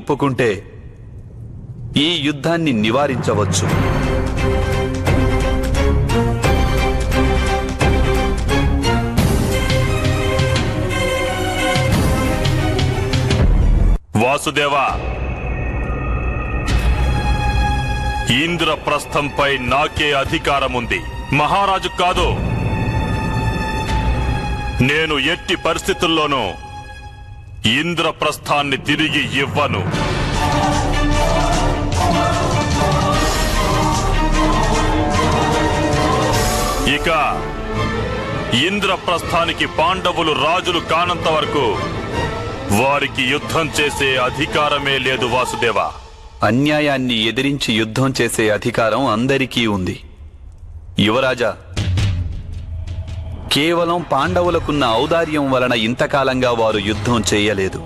ఒప్పుకుంటే ఈ యుద్ధాన్ని నివారించవచ్చు. వాసుదేవా, ఇంద్రప్రస్థంపై నాకే అధికారముంది, మహారాజు కాదు. నేను ఎట్టి పరిస్థితుల్లోనూ ఇంద్రప్రస్థాన్ని తిరిగి ఇవ్వను. ఇక ఇంద్రప్రస్థానికి పాండవులు రాజులు కానంత వరకు వారికి యుద్ధం చేసే అధికారమే లేదు వాసుదేవా. అన్యాయాన్ని ఎదిరించి యుద్ధం చేసే అధికారం అందరికీ ఉంది. యువరాజా, కేవలం పాండవులకున్న ఔదార్యం వలన ఇంతకాలంగా వారు యుద్ధం చేయలేదు.